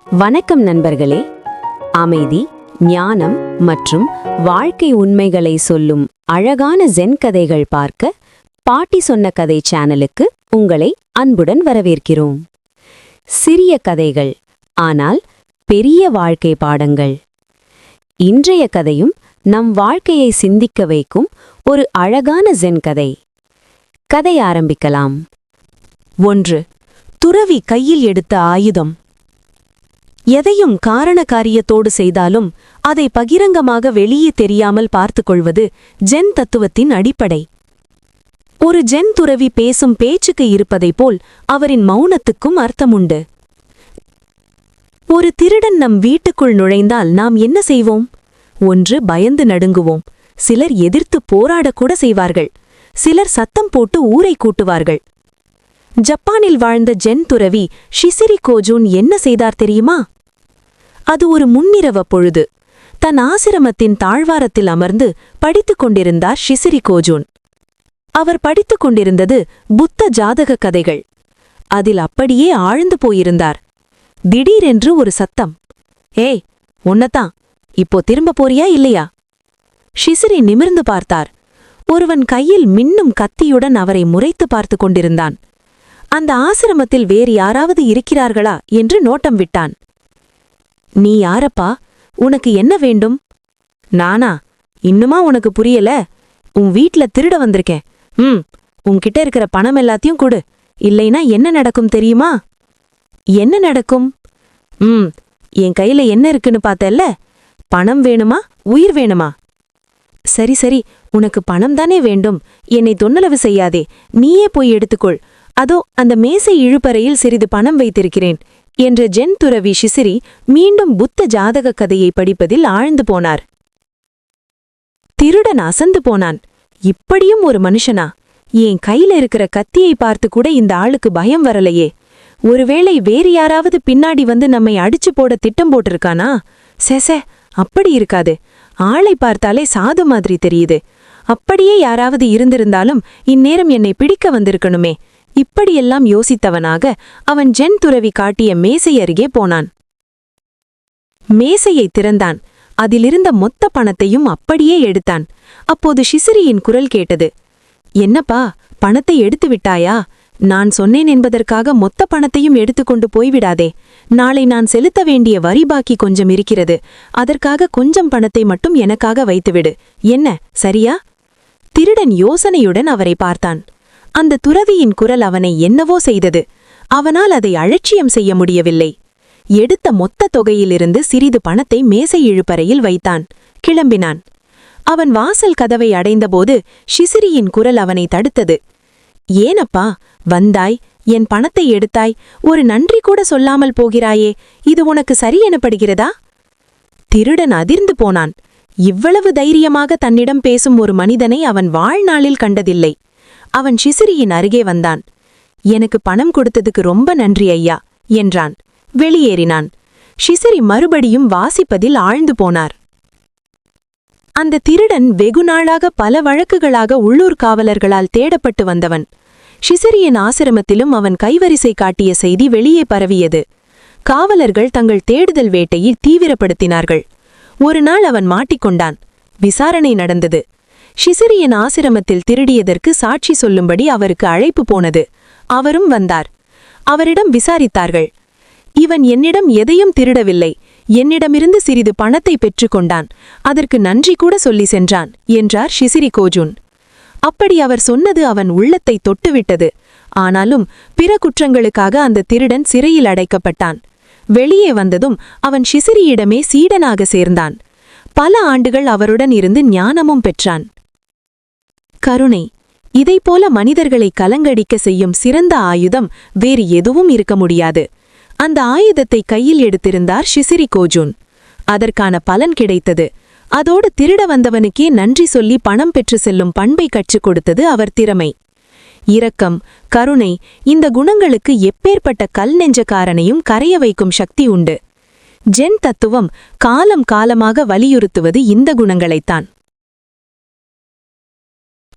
வணக்கம் நண்பர்களே. அமைதி, ஞானம் மற்றும் வாழ்க்கை உண்மைகளை சொல்லும் அழகான ஜென் கதைகள் பார்க்க பாட்டி சொன்ன கதை சேனலுக்கு உங்களை அன்புடன் வரவேற்கிறோம். சிறிய கதைகள், ஆனால் பெரிய வாழ்க்கை பாடங்கள். இன்றைய கதையும் நம் வாழ்க்கையை சிந்திக்க வைக்கும் ஒரு அழகான ஜென் கதை. கதை ஆரம்பிக்கலாம். 1. துறவி கையில் எடுத்த ஆயுதம். எதையும் காரண காரியத்தோடு செய்தாலும் அதை பகிரங்கமாக வெளியே தெரியாமல் பார்த்துக்கொள்வது ஜென் தத்துவத்தின் அடிப்படை. ஒரு ஜென் துறவி பேசும் பேச்சுக்கு இருப்பதைப் போல் அவரின் மௌனத்துக்கும் அர்த்தமுண்டு. ஒரு திருடன் நம் வீட்டுக்குள் நுழைந்தால் நாம் என்ன செய்வோம்? 1. பயந்து நடுங்குவோம். சிலர் எதிர்த்து போராடக்கூட செய்வார்கள். சிலர் சத்தம் போட்டு ஊரை கூட்டுவார்கள். ஜப்பானில் வாழ்ந்த ஜென் துறவி ஷிசிரி கோஜூன் என்ன செய்தார் தெரியுமா? அது ஒரு முன்னிரவ பொழுது. தன் ஆசிரமத்தின் தாழ்வாரத்தில் அமர்ந்து படித்துக் கொண்டிருந்தார் ஷிசிரி கோஜூன். அவர் படித்துக் கொண்டிருந்தது புத்த ஜாதக கதைகள். அதில் அப்படியே ஆழ்ந்து போயிருந்தார். திடீரென்று ஒரு சத்தம். ஏய், உன்னதான், இப்போ திரும்ப போறியா இல்லையா? ஷிசிரி நிமிர்ந்து பார்த்தார். ஒருவன் கையில் மின்னும் கத்தியுடன் அவரை முறைத்து பார்த்து கொண்டிருந்தான். அந்த ஆசிரமத்தில் வேறு யாராவது இருக்கிறார்களா என்று நோட்டம் விட்டான். நீ யாரப்பா? உனக்கு என்ன வேண்டும்? நானா? இன்னுமா உனக்கு புரியல? உன் வீட்ல திருட வந்திருக்கேன். உன்கிட்ட இருக்கிற பணம் எல்லாத்தையும் கொடு, இல்லைனா என்ன நடக்கும் தெரியுமா? என்ன நடக்கும்? என் கையில என்ன இருக்குன்னு பார்த்தல்ல? பணம் வேணுமா, உயிர் வேணுமா? சரி சரி, உனக்கு பணம் தானே வேண்டும். என்னை தொன்னளவு செய்யாதே, நீயே போய் எடுத்துக்கொள். அதோ அந்த மேசை இழுப்பறையில் சிறிது பணம் வைத்திருக்கிறேன் என்ற ஜென் துறவி ஷிசிரி மீண்டும் புத்த ஜாதக கதையை படிப்பதில் ஆழ்ந்து போனார். திருடன் அசந்து போனான். இப்படியும் ஒரு மனுஷனா? என் கையில இருக்கிற கத்தியை பார்த்து கூட இந்த ஆளுக்கு பயம் வரலையே. ஒருவேளை வேறு யாராவது பின்னாடி வந்து நம்மை அடிச்சு போட திட்டம் போட்டிருக்கானா? செச, அப்படி இருக்காது. ஆளை பார்த்தாலே சாது மாதிரி தெரியுது. அப்படியே யாராவது இருந்திருந்தாலும் இந்நேரம் என்னை பிடிக்க வந்திருக்கணுமே. இப்படியெல்லாம் யோசித்தவனாக அவன் ஜென் துறவி காட்டிய மேசை அருகே போனான். மேசையை திறந்தான். அதிலிருந்த மொத்த பணத்தையும் அப்படியே எடுத்தான். அப்போது ஷிசிரியின் குரல் கேட்டது. என்னப்பா, பணத்தை எடுத்து விட்டாயா? நான் சொன்னேன் என்பதற்காக மொத்த பணத்தையும் எடுத்துக்கொண்டு போய்விடாதே. நாளை நான் செலுத்த வேண்டிய வரி பாக்கி கொஞ்சம் இருக்கிறது. அதற்காக கொஞ்சம் பணத்தை மட்டும் எனக்காக வைத்துவிடு. என்ன, சரியா? திருடன் யோசனையுடன் அவரை பார்த்தான். அந்த துறவியின் குரல் அவனை என்னவோ செய்தது. அவனால் அதை அலட்சியம் செய்ய முடியவில்லை. எடுத்த மொத்த தொகையிலிருந்து சிறிது பணத்தை மேசை இழுப்பறையில் வைத்தான். கிளம்பினான். அவன் வாசல் கதவை அடைந்தபோது ஷிசிரியின் குரல் அவனை தடுத்தது. ஏனப்பா வந்தாய், என் பணத்தை எடுத்தாய், ஒரு நன்றி கூட சொல்லாமல் போகிறாயே, இது உனக்கு சரியெனப்படுகிறதா? திருடன் அதிர்ந்து போனான். இவ்வளவு தைரியமாக தன்னிடம் பேசும் ஒரு மனிதனை அவன் வாழ்நாளில் கண்டதில்லை. அவன் ஷிசிரியின் அருகே வந்தான். எனக்கு பணம் கொடுத்ததுக்கு ரொம்ப நன்றி ஐயா என்றான். வெளியேறினான். ஷிசிரி மறுபடியும் வாசிப்பதில் ஆழ்ந்து போனார். அந்த திருடன் வெகுநாளாக பல வழக்குகளாக உள்ளூர் காவலர்களால் தேடப்பட்டு வந்தவன். ஷிசிரியின் ஆசிரமத்திலும் அவன் கைவரிசை காட்டிய செய்தி வெளியே பரவியது. காவலர்கள் தங்கள் தேடுதல் வேட்டையை தீவிரப்படுத்தினார்கள். ஒரு நாள் அவன் மாட்டிக்கொண்டான். விசாரணை நடந்தது. ஷிசிரியின் ஆசிரமத்தில் திருடியதற்கு சாட்சி சொல்லும்படி அவருக்கு அழைப்பு போனது. அவரும் வந்தார். அவரிடம் விசாரித்தார்கள். இவன் என்னிடம் எதையும் திருடவில்லை. என்னிடமிருந்து சிறிது பணத்தை பெற்றுக்கொண்டான். அதற்கு நன்றி கூட சொல்லி சென்றான் என்றார் ஷிசிரி கோஜூன். அப்படி அவர் சொன்னது அவன் உள்ளத்தை தொட்டுவிட்டது. ஆனாலும் பிற குற்றங்களுக்காக அந்த திருடன் சிறையில் அடைக்கப்பட்டான். வெளியே வந்ததும் அவன் ஷிசிரியிடமே சீடனாக சேர்ந்தான். பல ஆண்டுகள் அவருடன் இருந்து ஞானமும் பெற்றான். கருணை, இதைப்போல மனிதர்களை கலங்கடிக்க செய்யும் சிறந்த ஆயுதம் வேறு எதுவும் இருக்க முடியாது. அந்த ஆயுதத்தை கையில் எடுத்திருந்தார் ஷிசிரி கோஜூன். அதற்கான பலன் கிடைத்தது. அதோடு திருட வந்தவனுக்கே நன்றி சொல்லி பணம் பெற்று செல்லும் பண்பை கற்றுக் கொடுத்தது அவர் திறமை. இரக்கம், கருணை, இந்த குணங்களுக்கு எப்பேற்பட்ட கல் நெஞ்சக்காரனையும் கரைய வைக்கும் சக்தி உண்டு. ஜென் தத்துவம் காலம் காலமாக வலியுறுத்துவது இந்த குணங்களைத்தான்.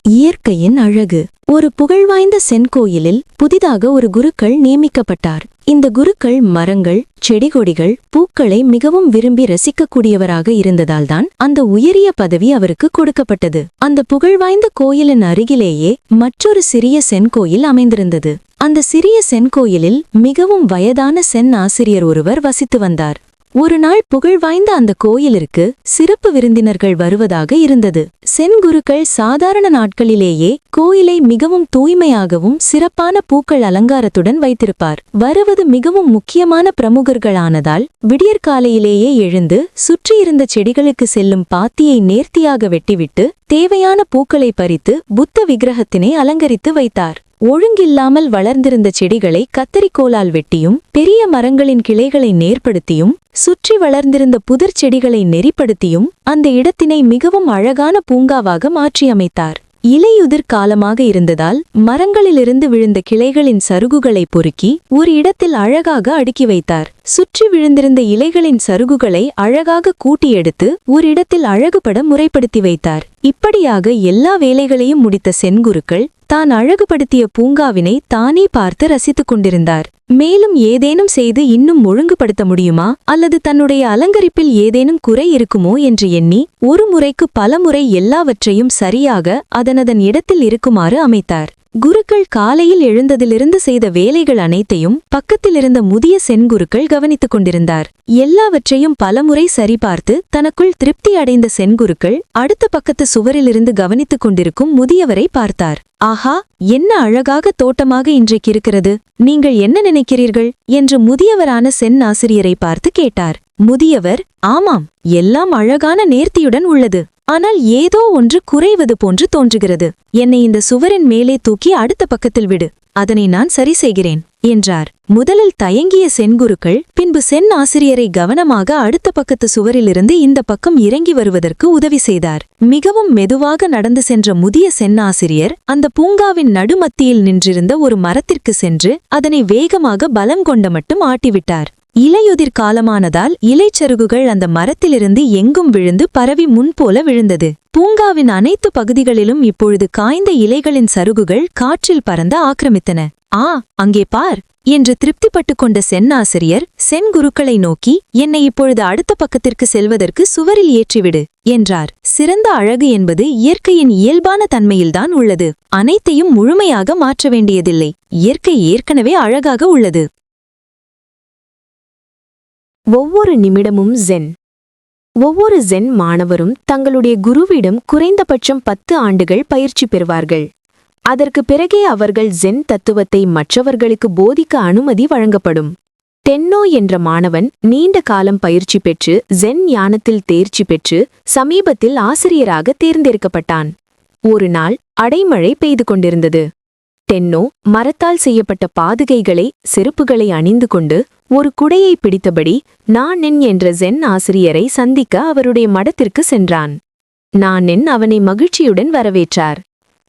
இயற்கையின் அழகு. ஒரு புகழ்வாய்ந்த சென் கோயிலில் புதிதாக ஒரு குருக்கள் நியமிக்கப்பட்டார். இந்த குருக்கள் மரங்கள், செடிகொடிகள், பூக்களை மிகவும் விரும்பி ரசிக்கக்கூடியவராக இருந்ததால்தான் அந்த உயரிய பதவி அவருக்கு கொடுக்கப்பட்டது. அந்த புகழ்வாய்ந்த கோயிலின் அருகிலேயே மற்றொரு சிறிய சென் கோயில் அமைந்திருந்தது. அந்த சிறிய சென் கோயிலில் மிகவும் வயதான சென் ஆசிரியர் ஒருவர் வசித்து வந்தார். ஒரு நாள் புகழ்வாய்ந்த அந்த கோயிலிற்கு சிறப்பு விருந்தினர்கள் வருவதாக இருந்தது. சென் குருக்கள் சாதாரண நாட்களிலேயே கோயிலை மிகவும் தூய்மையாகவும் சிறப்பான பூக்கள் அலங்காரத்துடன் வைத்திருப்பார். வருவது மிகவும் முக்கியமான பிரமுகர்களானதால் விடியற்காலையிலேயே எழுந்து சுற்றியிருந்த செடிகளுக்கு செல்லும் பாத்தியை நேர்த்தியாக வெட்டிவிட்டு தேவையான பூக்களை பறித்து புத்த விக்கிரகத்தினை அலங்கரித்து வைத்தார். ஒழுங்கில்லாமல் வளர்ந்திருந்த செடிகளை கத்தரிக்கோலால் வெட்டியும் பெரிய மரங்களின் கிளைகளை நேர்படுத்தியும் சுற்றி வளர்ந்திருந்த புதர் செடிகளை நெறிப்படுத்தியும் அந்த இடத்தினை மிகவும் அழகான பூங்காவாக மாற்றியமைத்தார். இலையுதிர் காலமாக இருந்ததால் மரங்களிலிருந்து விழுந்த கிளைகளின் சருகுகளை பொறுக்கி ஒரு இடத்தில் அழகாக அடுக்கி வைத்தார். சுற்றி விழுந்திருந்த இலைகளின் சருகுகளை அழகாக கூட்டி எடுத்து ஒரு இடத்தில் அழகுபட முறைப்படுத்தி வைத்தார். இப்படியாக எல்லா வேலைகளையும் முடித்த சென்குருக்கள் தான் அழகுபடுத்திய பூங்காவினை தானே பார்த்து ரசித்துக் கொண்டிருந்தார். மேலும் ஏதேனும் செய்து இன்னும் ஒழுங்குபடுத்த முடியுமா அல்லது தன்னுடைய அலங்கரிப்பில் ஏதேனும் குறை இருக்குமோ என்று எண்ணி ஒரு முறைக்கு பலமுறை எல்லாவற்றையும் சரியாக அதனதன் இடத்தில் இருக்குமாறு அமைத்தார். குருக்கள் காலையில் எழுந்ததிலிருந்து செய்த வேலைகள் அனைத்தையும் பக்கத்திலிருந்த முதிய சென்குருக்கள் கவனித்துக் கொண்டிருந்தார். எல்லாவற்றையும் பலமுறை சரிபார்த்து தனக்குள் திருப்தி அடைந்த சென்குருக்கள் அடுத்த பக்கத்து சுவரிலிருந்து கவனித்துக் கொண்டிருக்கும் முதியவரை பார்த்தார். ஆஹா, என்ன அழகாக தோட்டமாக இன்றைக்கு இருக்கிறது, நீங்கள் என்ன நினைக்கிறீர்கள் என்று முதியவரான சென் ஆசிரியரை பார்த்து கேட்டார். முதியவர், ஆமாம், எல்லாம் அழகான நேர்த்தியுடன் உள்ளது. ஆனால் ஏதோ ஒன்று குறைவது போன்று தோன்றுகிறது. என்னை இந்த சுவரின் மேலே தூக்கி அடுத்த பக்கத்தில் விடு, அதனை நான் சரி செய்கிறேன் என்றார். முதலில் தயங்கிய சென்குருக்கள் பின்பு சென் ஆசிரியரை கவனமாக அடுத்த பக்கத்து சுவரிலிருந்து இந்த பக்கம் இறங்கி வருவதற்கு உதவி செய்தார். மிகவும் மெதுவாக நடந்து சென்ற முதிய சென் ஆசிரியர் அந்த பூங்காவின் நடுமத்தியில் நின்றிருந்த ஒரு மரத்திற்கு சென்று அதனை வேகமாக பலம் கொண்ட மட்டும் ஆட்டிவிட்டார். இலையுதிர் காலமானதால் இலைச்சருகுகள் அந்த மரத்திலிருந்து எங்கும் விழுந்து பரவி முன்போல விழுந்தது. பூங்காவின் அனைத்து பகுதிகளிலும் இப்பொழுது காய்ந்த இலைகளின் சருகுகள் காற்றில் பறந்து ஆக்கிரமித்தன. ஆ, அங்கே பார் என்று திருப்திப்பட்டுக் கொண்ட சென் ஆசிரியர் சென் குருக்களை நோக்கி, என்னை இப்பொழுது அடுத்த பக்கத்திற்கு செல்வதற்கு சுவரில் ஏற்றிவிடு என்றார். சிறந்த அழகு என்பது இயற்கையின் இயல்பான தன்மையில்தான் உள்ளது. அனைத்தையும் முழுமையாக மாற்ற வேண்டியதில்லை. இயற்கை ஏற்கனவே அழகாக உள்ளது. ஒவ்வொரு நிமிடமும் ஜென். ஒவ்வொரு ஜென் மாணவரும் தங்களுடைய குருவிடம் குறைந்தபட்சம் 10 ஆண்டுகள் பயிற்சி பெறுவார்கள். அதற்கு பிறகே அவர்கள் ஜென் தத்துவத்தை மற்றவர்களுக்கு போதிக்க அனுமதி வழங்கப்படும். டென்னோ என்ற மாணவன் நீண்ட காலம் பயிற்சி பெற்று ஜென் ஞானத்தில் தேர்ச்சி பெற்று சமீபத்தில் ஆசிரியராக தேர்ந்தெடுக்கப்பட்டான். ஒரு நாள் அடைமழை பெய்து கொண்டிருந்தது. டென்னோ மரத்தால் செய்யப்பட்ட பாதுகைகளை செருப்புகளை அணிந்து கொண்டு ஒரு குடையை பிடித்தபடி நானென் என்ற ஜென் ஆசிரியரை சந்திக்க அவருடைய மடத்திற்கு சென்றான். நானென் அவனை மகிழ்ச்சியுடன் வரவேற்றார்.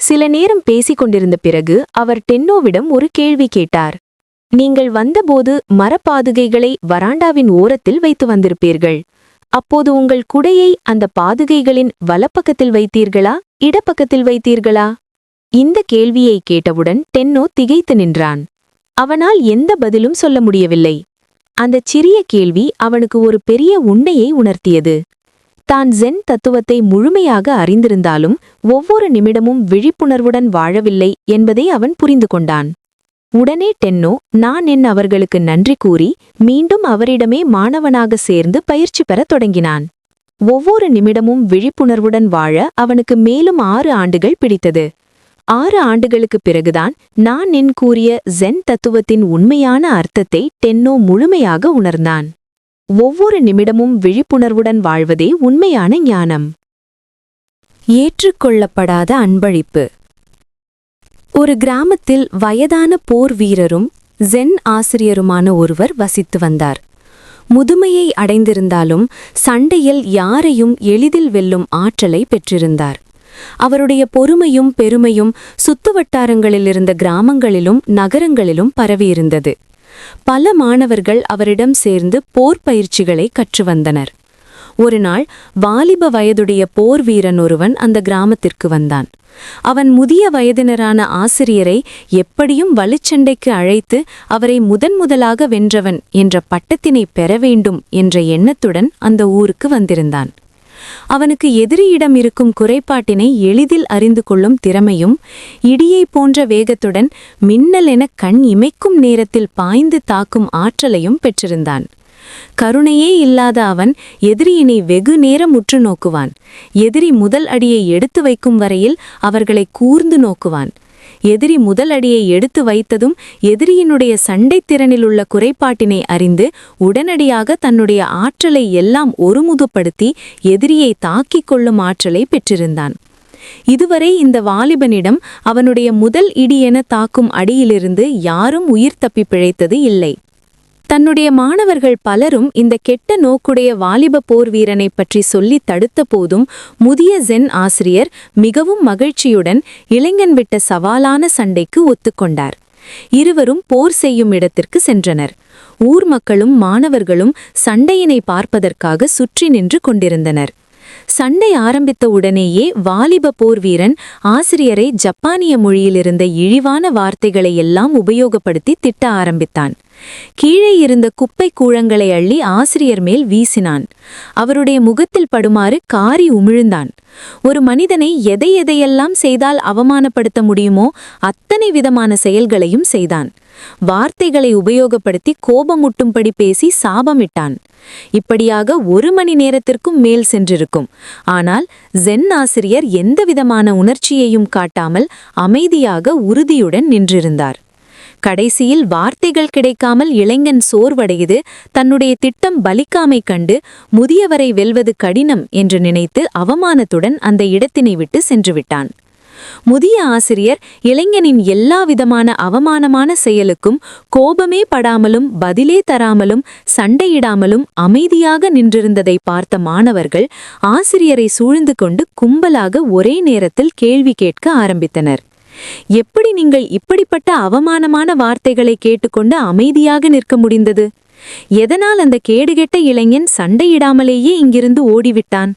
சில நேரம் பேசிக் கொண்டிருந்த பிறகு அவர் டென்னோவிடம் ஒரு கேள்வி கேட்டார். நீங்கள் வந்தபோது மரப்பாதுகைகளை வராண்டாவின் ஓரத்தில் வைத்து வந்திருப்பீர்கள். அப்போது உங்கள் குடையை அந்த பாதுகைகளின் வலப்பக்கத்தில் வைத்தீர்களா, இடப்பக்கத்தில் வைத்தீர்களா? இந்த கேள்வியை கேட்டவுடன் டென்னோ திகைத்து நின்றான். அவனால் எந்த பதிலும் சொல்ல முடியவில்லை. அந்தச் சிறிய கேள்வி அவனுக்கு ஒரு பெரிய உண்மையை உணர்த்தியது. தான் ஜென் தத்துவத்தை முழுமையாக அறிந்திருந்தாலும் ஒவ்வொரு நிமிடமும் விழிப்புணர்வுடன் வாழவில்லை என்பதை அவன் புரிந்து கொண்டான். உடனே டென்னோ நானென் அவர்களுக்கு நன்றி கூறி மீண்டும் அவரிடமே மாணவனாக சேர்ந்து பயிற்சி பெறத் தொடங்கினான். ஒவ்வொரு நிமிடமும் விழிப்புணர்வுடன் வாழ அவனுக்கு மேலும் 6 ஆண்டுகள் பிடித்தது. 6 ஆண்டுகளுக்குப் பிறகுதான் நானென் கூறிய ஜென் தத்துவத்தின் உண்மையான அர்த்தத்தை டென்னோ முழுமையாக உணர்ந்தான். ஒவ்வொரு நிமிடமும் விழிப்புணர்வுடன் வாழ்வதே உண்மையான ஞானம். ஏற்றுக்கொள்ளப்படாத அன்பளிப்பு. ஒரு கிராமத்தில் வயதான போர் வீரரும் ஜென் ஆசிரியருமான ஒருவர் வசித்து வந்தார். முதுமையை அடைந்திருந்தாலும் சண்டையில் யாரையும் எளிதில் வெல்லும் ஆற்றலை பெற்றிருந்தார். அவருடைய பொறுமையும் பெருமையும் சுத்துவட்டாரங்களிலிருந்த கிராமங்களிலும் நகரங்களிலும் பரவியிருந்தது. பல மாணவர்கள் அவரிடம் சேர்ந்து போர் பயிற்சிகளை கற்று வந்தனர். ஒருநாள் வாலிப வயதுடைய போர் வீரன் ஒருவன் அந்த கிராமத்திற்கு வந்தான். அவன் முதிய வயதினரான ஆசிரியரை எப்படியும் வலுச்சண்டைக்கு அழைத்து அவரை முதன்முதலாக வென்றவன் என்ற பட்டத்தினை பெற வேண்டும் என்ற எண்ணத்துடன் அந்த ஊருக்கு வந்திருந்தான். அவனுக்கு எதிரியிடம் இருக்கும் குறைபாட்டினை எளிதில் அறிந்து கொள்ளும் திறமையும், இடியைப் போன்ற வேகத்துடன் மின்னல் என கண் இமைக்கும் நேரத்தில் பாய்ந்து தாக்கும் ஆற்றலையும் பெற்றிருந்தான். கருணையே இல்லாத அவன் எதிரியினை வெகு நேரம் உற்று நோக்குவான். எதிரி முதல் அடியை எடுத்து வைக்கும் வரையில் அவர்களை கூர்ந்து நோக்குவான். எதிரி முதல் அடியை எடுத்து வைத்ததும் எதிரியினுடைய சண்டைத்திறனிலுள்ள குறைபாட்டினை அறிந்து உடனடியாக தன்னுடைய ஆற்றலை எல்லாம் ஒருமுகப்படுத்தி எதிரியை தாக்கிக் கொள்ளும் ஆற்றலை பெற்றிருந்தான். இதுவரை இந்த வாலிபனிடம் அவனுடைய முதல் இடி என தாக்கும் அடியிலிருந்து யாரும் உயிர் தப்பி பிழைத்தது இல்லை. தன்னுடைய மாணவர்கள் பலரும் இந்த கெட்ட நோக்குடைய வாலிப போர் வீரனை பற்றி சொல்லி தடுத்த போதும் முதிய ஜென் ஆசிரியர் மிகவும் மகிழ்ச்சியுடன் இளைஞன் விட்ட சவாலான சண்டைக்கு ஒத்துக்கொண்டார். இருவரும் போர் செய்யும் இடத்திற்கு சென்றனர். ஊர் மக்களும் மாணவர்களும் சண்டையினை பார்ப்பதற்காக சுற்றி நின்று கொண்டிருந்தனர். சண்டை ஆரம்பித்த உடனேயே வாலிப போர் வீரன் ஆசிரியரை ஜப்பானிய மொழியிலிருந்த இழிவான வார்த்தைகளை எல்லாம் உபயோகப்படுத்தி திட்ட ஆரம்பித்தான். கீழே இருந்த குப்பை கூழங்களை அள்ளி ஆசிரியர் மேல் வீசினான். அவருடைய முகத்தில் படுமாறு காரி உமிழ்ந்தான். ஒரு மனிதனை எதையெல்லாம் செய்தால் அவமானப்படுத்த முடியுமோ அத்தனை விதமான செயல்களையும் செய்தான். வார்த்தைகளை உபயோகப்படுத்தி கோபமுட்டும்படி பேசி சாபமிட்டான். இப்படியாக 1 மணி நேரத்திற்கும் மேல் சென்றிருக்கும். ஆனால் ஜென் ஆசிரியர் எந்தவிதமான உணர்ச்சியையும் காட்டாமல் அமைதியாக உறுதியுடன் நின்றிருந்தார். கடைசியில் வார்த்தைகள் கிடைக்காமல் இளைஞன் சோர்வடைந்து தன்னுடைய திட்டம் பலிக்காமை கண்டு முதியவரை வெல்வது கடினம் என்று நினைத்து அவமானத்துடன் அந்த இடத்தினை விட்டு சென்றுவிட்டான். முதிய ஆசிரியர் இளைஞனின் எல்லாவிதமான அவமானமான செயலுக்கும் கோபமே படாமலும் பதிலே தராமலும் சண்டையிடாமலும் அமைதியாக நின்றிருந்ததை பார்த்த மாணவர்கள் ஆசிரியரை சூழ்ந்து கொண்டு கும்பலாக ஒரே நேரத்தில் கேள்வி கேட்க ஆரம்பித்தனர். எப்படி நீங்கள் இப்படிப்பட்ட அவமானமான வார்த்தைகளை கேட்டுக்கொண்டு அமைதியாக நிற்க முடிந்தது? எதனால் அந்த கேடுகெட்ட இளைஞன் சண்டையிடாமலேயே இங்கிருந்து ஓடிவிட்டான்?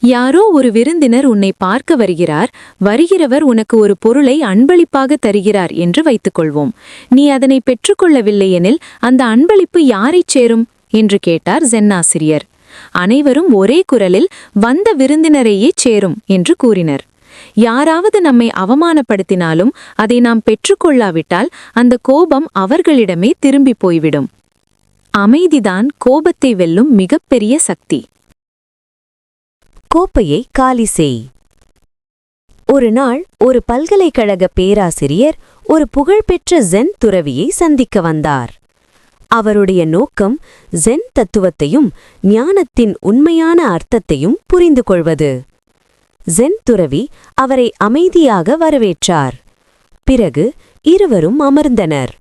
யாரோ ஒரு விருந்தினர் உன்னை பார்க்க வருகிறவர் உனக்கு ஒரு பொருளை அன்பளிப்பாக தருகிறார் என்று வைத்துக்கொள்வோம். நீ அதனை பெற்றுக்கொள்ளவில்லையெனில் அந்த அன்பளிப்பு யாரைச் சேரும் என்று கேட்டார் ஜென் ஆசிரியர். அனைவரும் ஒரே குரலில் வந்த விருந்தினரையே சேரும் என்று கூறினர். யாராவது நம்மை அவமானப்படுத்தினாலும் அதை நாம் பெற்றுக்கொள்ளாவிட்டால் அந்த கோபம் அவர்களிடமே திரும்பி போய்விடும். அமைதிதான் கோபத்தை வெல்லும் மிகப்பெரிய சக்தி. கோப்பையை காலி செய். ஒரு நாள் ஒரு பல்கலைக்கழக பேராசிரியர் ஒரு புகழ்பெற்ற ஜென் துறவியை சந்திக்க வந்தார். அவருடைய நோக்கம் ஜென் தத்துவத்தையும் ஞானத்தின் உண்மையான அர்த்தத்தையும் புரிந்து கொள்வது. ஜென் துறவி அவரை அமைதியாக வரவேற்றார். பிறகு இருவரும் அமர்ந்தனர்.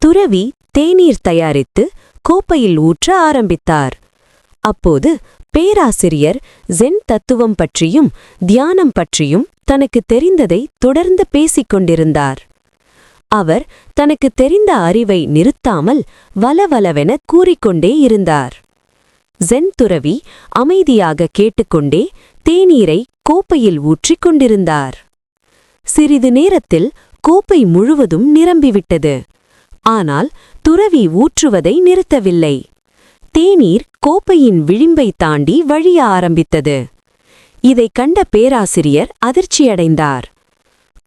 துறவி தேநீர் தயாரித்து கோப்பையில் ஊற்ற ஆரம்பித்தார். அப்போது பேராசிரியர் ஜென் தத்துவம் பற்றியும் தியானம் பற்றியும் தனக்கு தெரிந்ததை தொடர்ந்து பேசிக் கொண்டிருந்தார். அவர் தனக்கு தெரிந்த அறிவை நிறுத்தாமல் வலவலவென கூறிக்கொண்டே இருந்தார். ஜென் துறவி அமைதியாக கேட்டுக்கொண்டே தேநீரை கோப்பையில் ஊற்றிக் கொண்டிருந்தார். சிறிது நேரத்தில் கோப்பை முழுவதும் நிரம்பிவிட்டது. ஆனால் துறவி ஊற்றுவதை நிறுத்தவில்லை. தேநீர் கோப்பையின் விளிம்பை தாண்டி வழிய ஆரம்பித்தது. இதைக் கண்ட பேராசிரியர் அதிர்ச்சியடைந்தார்.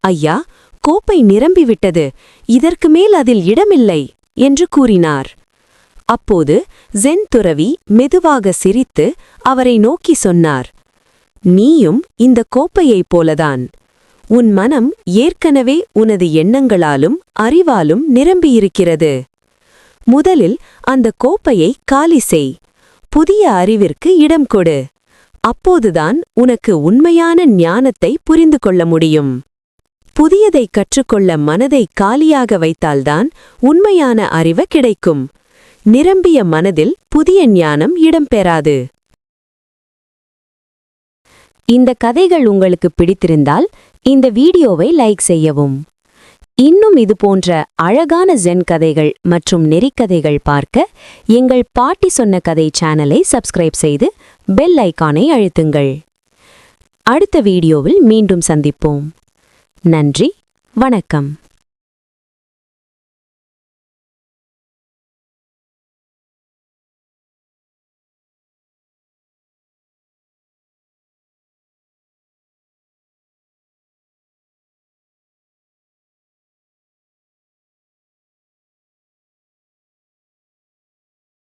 ஐயா, கோப்பை நிரம்பிவிட்டது, இதற்கு மேல் அதில் இடமில்லை என்று கூறினார். அப்போது ஜென் துறவி மெதுவாக சிரித்து அவரை நோக்கி சொன்னார், நீயும் இந்த கோப்பையைப் போலதான். உன் மனம் ஏற்கனவே உனது எண்ணங்களாலும் அறிவாலும் நிரம்பியிருக்கிறது. முதலில் அந்த கோப்பையை காலி செய். புதிய அறிவிற்கு இடம் கொடு. அப்போதுதான் உனக்கு உண்மையான ஞானத்தை புரிந்து கொள்ள முடியும். புதியதை கற்றுக்கொள்ள மனதை காலியாக வைத்தால்தான் உண்மையான அறிவு கிடைக்கும். நிரம்பிய மனதில் புதிய ஞானம் இடம்பெறாது. இந்த கதைகள் உங்களுக்கு பிடித்திருந்தால் இந்த வீடியோவை லைக் செய்யவும். இன்னும் இது போன்ற அழகான ஜென் கதைகள் மற்றும் நெறிக்கதைகள் பார்க்க எங்கள் பாட்டி சொன்ன கதை சேனலை சப்ஸ்கிரைப் செய்து பெல் ஐகானை அழுத்துங்கள். அடுத்த வீடியோவில் மீண்டும் சந்திப்போம். நன்றி, வணக்கம்.